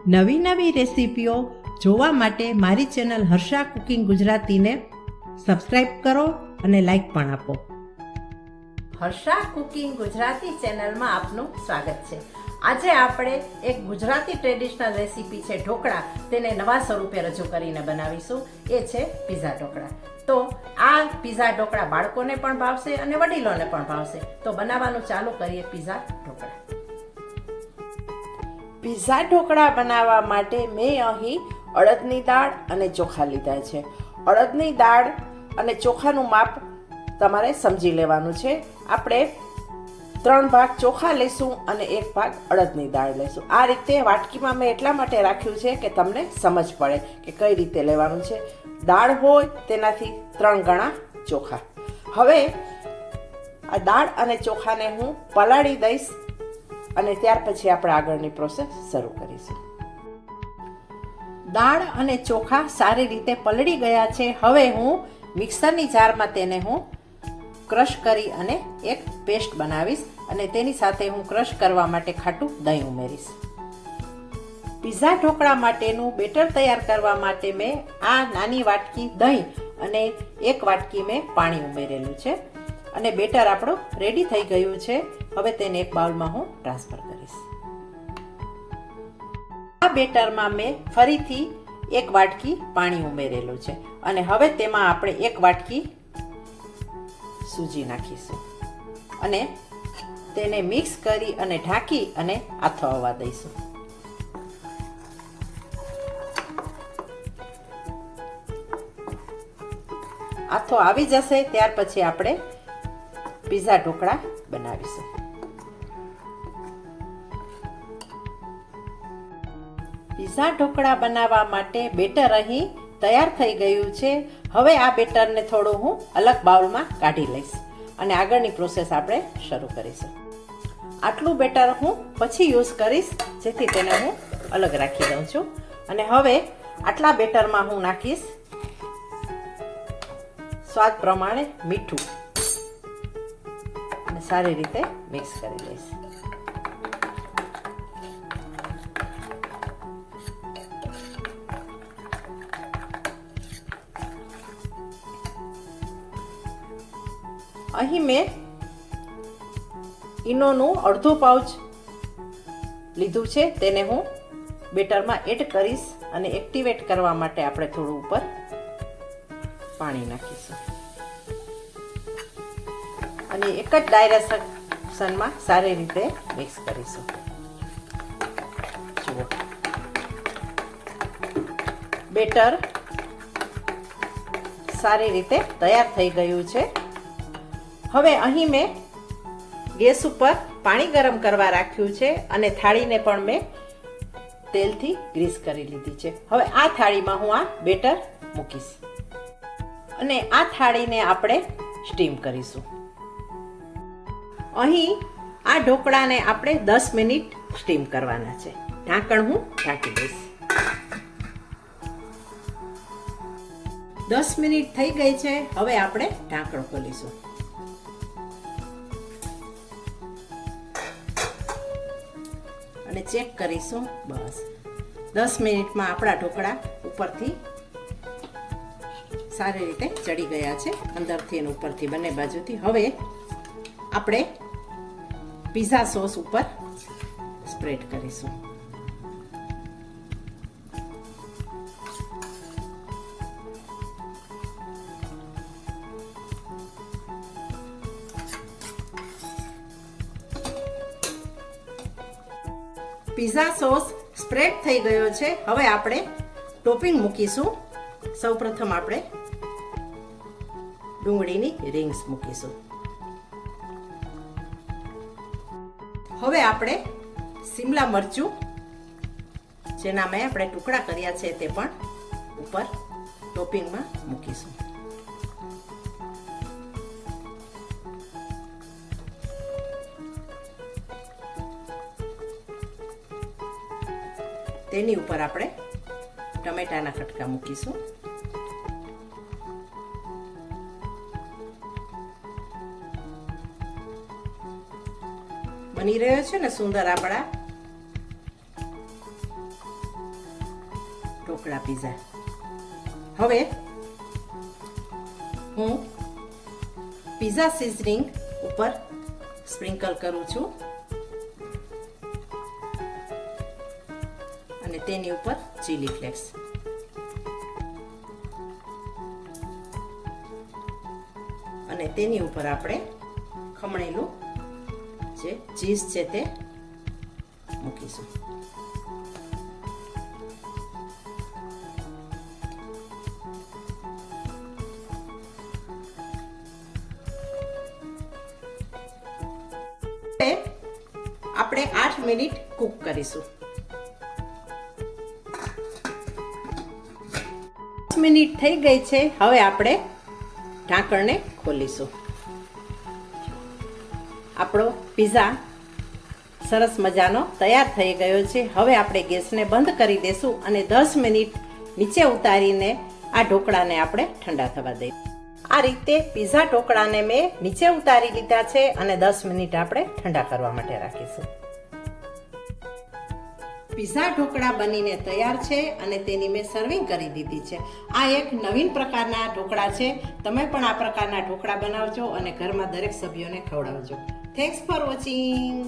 નવી નવી રેસીપીઓ જોવા માટે મારી ચેનલ હર્ષા કુકિંગ ગુજરાતીને સબસ્ક્રાઈબ કરો અને લાઈક પણ આપો. હર્ષા કુકિંગ ગુજરાતી ચેનલમાં આપનું સ્વાગત છે. આજે આપણે એક ગુજરાતી ટ્રેડિશનલ રેસીપી છે ઢોકળા, તેને નવા સ્વરૂપે રજૂ કરીને બનાવીશું. એ છે પીઝા ઢોકળા. તો આ પીઝા ઢોકળા બાળકોને પણ ભાવશે અને વડીલોને પણ ભાવશે. તો બનાવવાનું ચાલુ કરીએ પીઝા ઢોકળા. પીઝા ઢોકળા બનાવવા માટે મેં અહીં અડદની દાળ અને ચોખા લીધા છે. અડદની દાળ અને ચોખાનું માપ તમારે સમજી લેવાનું છે. આપણે 3 ભાગ ચોખા લઈશું અને 1 ભાગ અડદની દાળ લઈશું. આ રીતે વાટકીમાં મેં એટલા માટે રાખ્યું છે કે તમને સમજ પડે કે કઈ રીતે લેવાનું છે. દાળ હોય તેનાથી 3 ગણા ચોખા. હવે આ દાળ અને ચોખાને હું પલાળી દઈશ અને ત્યાર પછી આપણે આગળની પ્રોસેસ શરૂ કરીશું. દાળ અને ચોખા સારી રીતે પલળી ગયા છે. હવે હું મિક્સરની જારમાં તેને હું ક્રશ કરી અને એક પેસ્ટ બનાવીશ અને તેની સાથે હું ક્રશ કરવા માટે ખાટું દહીં ઉમેરીશ. પીઝા ઢોકળા માટેનું બેટર તૈયાર કરવા માટે મેં આ નાની વાટકી દહીં અને 1 વાટકી મેં પાણી ઉમેરેલું છે અને બેટર આપણું રેડી થઈ ગયું છે. હવે તેને એક બાઉલમાં હું ટ્રાન્સફર કરીશ. આ બેટરમાં મેં ફરીથી 1 વાટકી પાણી ઉમેરેલું છે અને હવે તેમાં આપણે 1 વાટકી સૂજી નાખીશું અને તેને મિક્સ કરી અને ઢાંકી અને આથો આવવા દઈશું. આથો આવી જશે ત્યાર પછી આપણે પીઝા ઢોકળા બનાવીશું. પીઝા ઢોકળા બનાવવા માટે બેટર અહીં તૈયાર થઈ ગયું છે. હવે આ બેટરને થોડું હું અલગ બાઉલમાં કાઢી લઈશ અને આગળની પ્રોસેસ આપણે શરૂ કરીશું. આટલું બેટર હું પછી યુઝ કરીશ, જેથી તેને હું અલગ રાખી દઉં છું. અને હવે આટલા બેટરમાં હું નાખીશ સ્વાદ પ્રમાણે મીઠું અને સારી રીતે મિક્સ કરી લઈશ. અહીં મેં ઈનોનું અડધો પાઉચ લીધું છે, તેને હું બેટરમાં એડ કરીશ અને એક્ટિવેટ કરવા માટે આપણે થોડું ઉપર પાણી નાખીશું અને એક જ ડાયરેક્શનમાં સારી રીતે મિક્સ કરીશું. જુઓ, બેટર સારી રીતે તૈયાર થઈ ગયું છે. હવે અહીં મેં ગેસ ઉપર પાણી ગરમ કરવા રાખ્યું છે અને થાળીને પણ મેં તેલથી ગ્રીસ કરી લીધી છે. હવે આ થાળીમાં હું આ બેટર મૂકીશ અને આ થાળીને આપણે સ્ટીમ કરીશું. અહીં આ ઢોકળાને આપણે 10 મિનિટ સ્ટીમ કરવાના છે. ઢાંકણ હું ઢાંકી દઈશ. 10 મિનિટ થઈ ગઈ છે. હવે આપણે ઢાંકણ ખોલીશું અને ચેક કરીશું. બસ 10 મિનિટમાં આપણા ઢોકળા ઉપરથી સારી રીતે ચડી ગયા છે, અંદરથી અને ઉપરથી બંને બાજુથી. હવે આપણે પીઝા સોસ ઉપર સ્પ્રેડ કરીશું. પીઝા સોસ સ્પ્રેડ થઈ ગયો છે. હવે આપણે ટોપિંગ મૂકીશું. સૌપ્રથમ આપણે ડુંગળીની રિંગ્સ મૂકીશું. હવે આપણે શિમલા મરચું, જેના મેં આપણે ટુકડા કર્યા છે, તે પણ ઉપર ટોપિંગમાં મૂકીશું. તેની ઉપર આપણે ટમેટાના કટકા મૂકીશું. બની રહ્યો છે ને સુંદર આપણા ઢોકળા પીઝા. હવે હું પીઝા સીઝનિંગ ઉપર સ્પ્રિંકલ કરું છું અને તેની ઉપર ચીલી ફ્લેક્સ. અને તેની ઉપર આપણે ખમણેલું જે ચીઝ છે તે મૂકીશું. આપણે 8 મિનિટ કૂક કરીશું. 10 મિનિટ થઈ ગઈ છે. હવે આપણે ઢાંકણને ખોલીશું. આપણો પીઝા સરસ મજાનો તૈયાર થઈ ગયો છે. હવે આપણે ગેસને બંધ કરી દેશું અને 10 મિનિટ નીચે ઉતારીને આ ઢોકળાને આપણે ઠંડા થવા દઈશું. આ રીતે પીઝા ઢોકળાને મેં નીચે ઉતારી લીધા છે અને 10 મિનિટ આપણે ઠંડા કરવા માટે રાખીશું. પીઝા ઢોકળા બનીને તૈયાર છે અને તેની મેં સર્વિંગ કરી દીધી છે. આ એક નવીન પ્રકારના ઢોકળા છે. તમે પણ આ પ્રકારના ઢોકળા બનાવજો અને ઘરમાં દરેક સભ્યોને ખવડાવજો. Thanks for watching.